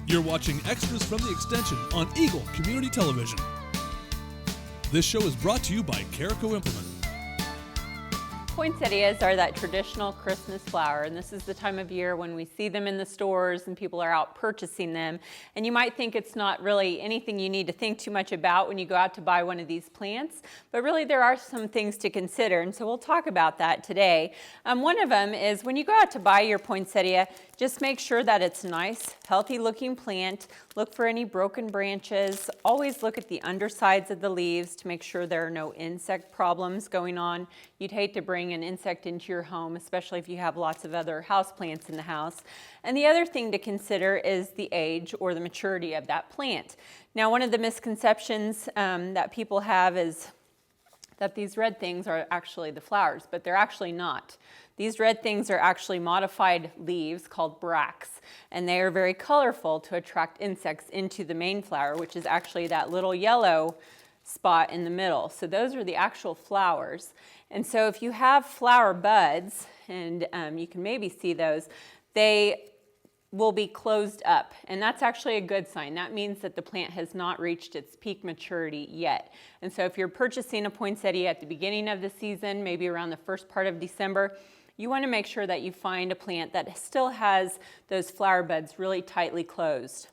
You're watching Extras from the Extension on Eagle Community Television. This show is brought to you by Carico Implement. Poinsettias are that traditional Christmas flower, and this is the time of year when we see them in the stores and people are out purchasing them. And you might think it's not really anything you need to think too much about when you go out to buy one of these plants, but really there are some things to consider, and so we'll talk about that today. One of them is when you go out to buy your poinsettia, just make sure that it's a nice, healthy looking plant. Look for any broken branches. Always look at the undersides of the leaves to make sure there are no insect problems going on. You'd hate to bring an insect into your home, especially if you have lots of other house plants in the house. And the other thing to consider is the age or the maturity of that plant. Now, one of the misconceptions that people have is that these red things are actually the flowers, but they're actually not. These red things are actually modified leaves called bracts, and they are very colorful to attract insects into the main flower, which is actually that little yellow spot in the middle. So those are the actual flowers. And so if you have flower buds, and you can maybe see those, they will be closed up, and that's actually a good sign. That means that the plant has not reached its peak maturity yet. And so if you're purchasing a poinsettia at the beginning of the season, maybe around the first part of December, you want to make sure that you find a plant that still has those flower buds really tightly closed,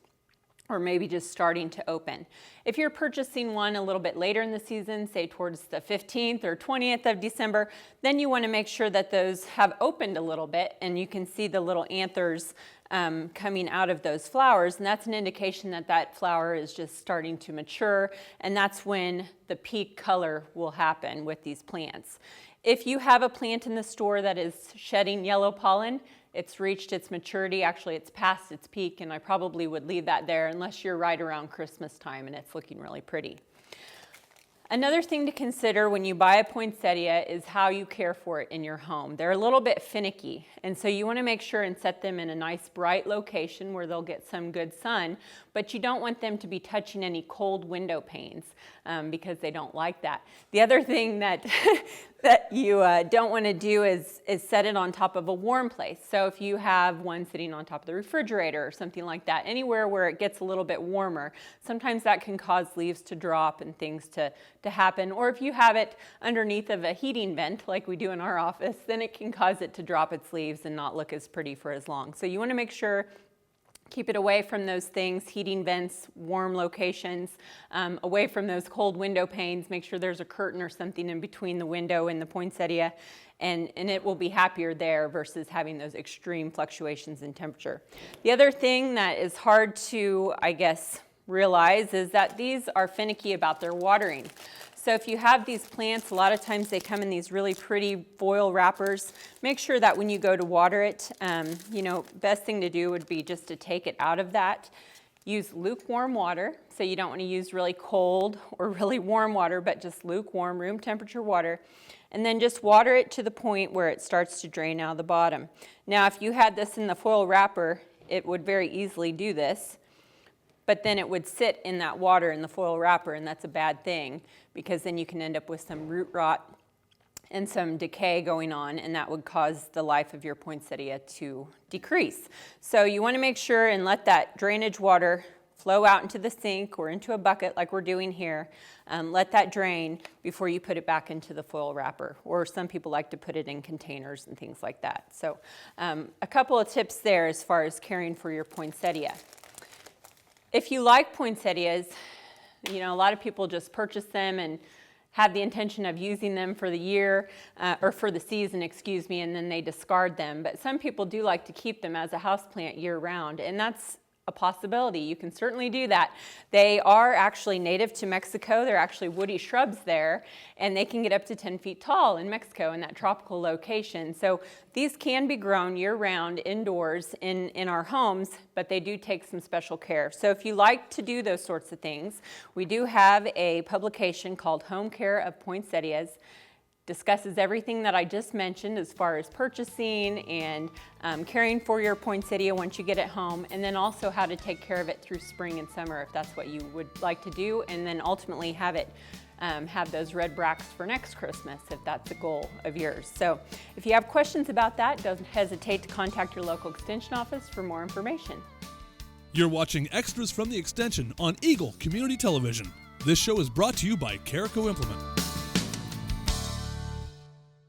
or maybe just starting to open. If you're purchasing one a little bit later in the season, say towards the 15th or 20th of December, then you want to make sure that those have opened a little bit and you can see the little anthers coming out of those flowers, and that's an indication that that flower is just starting to mature, and that's when the peak color will happen with these plants. If you have a plant in the store that is shedding yellow pollen, it's reached its maturity. Actually, it's past its peak, and I probably would leave that there unless you're right around Christmas time and it's looking really pretty. Another thing to consider when you buy a poinsettia is how you care for it in your home. They're a little bit finicky, and so you want to make sure and set them in a nice bright location where they'll get some good sun, but you don't want them to be touching any cold window panes because they don't like that. The other thing that that you don't want to do is set it on top of a warm place. So if you have one sitting on top of the refrigerator or something like that, anywhere where it gets a little bit warmer, sometimes that can cause leaves to drop and things to happen. Or if you have it underneath of a heating vent like we do in our office, then it can cause it to drop its leaves and not look as pretty for as long. So you want to make sure keep it away from those things, heating vents, warm locations, away from those cold window panes. Make sure there's a curtain or something in between the window and the poinsettia, and it will be happier there versus having those extreme fluctuations in temperature. The other thing that is hard to, I guess, realize is that these are finicky about their watering. So if you have these plants, a lot of times they come in these really pretty foil wrappers. Make sure that when you go to water it, best thing to do would be just to take it out of that. Use lukewarm water, so you don't want to use really cold or really warm water, but just lukewarm, room temperature water. And then just water it to the point where it starts to drain out of the bottom. Now, if you had this in the foil wrapper, it would very easily do this, but then it would sit in that water in the foil wrapper, and that's a bad thing because then you can end up with some root rot and some decay going on, and that would cause the life of your poinsettia to decrease. So you want to make sure and let that drainage water flow out into the sink or into a bucket like we're doing here. Let that drain before you put it back into the foil wrapper, or some people like to put it in containers and things like that. So a couple of tips there as far as caring for your poinsettia. If you like poinsettias, a lot of people just purchase them and have the intention of using them for the year, or for the season, and then they discard them. But some people do like to keep them as a houseplant year-round, and that's a possibility. You can certainly do that. They are actually native to Mexico. They're actually woody shrubs there, and they can get up to 10 feet tall in Mexico in that tropical location. So these can be grown year-round indoors in our homes, but they do take some special care. So if you like to do those sorts of things, we do have a publication called Home Care of Poinsettias. Discusses everything that I just mentioned as far as purchasing and caring for your poinsettia once you get it home, and then also how to take care of it through spring and summer if that's what you would like to do, and then ultimately have it have those red bracts for next Christmas if that's a goal of yours. So if you have questions about that, don't hesitate to contact your local extension office for more information. You're watching extras from the extension on Eagle Community Television. This show is brought to you by Carico Implement.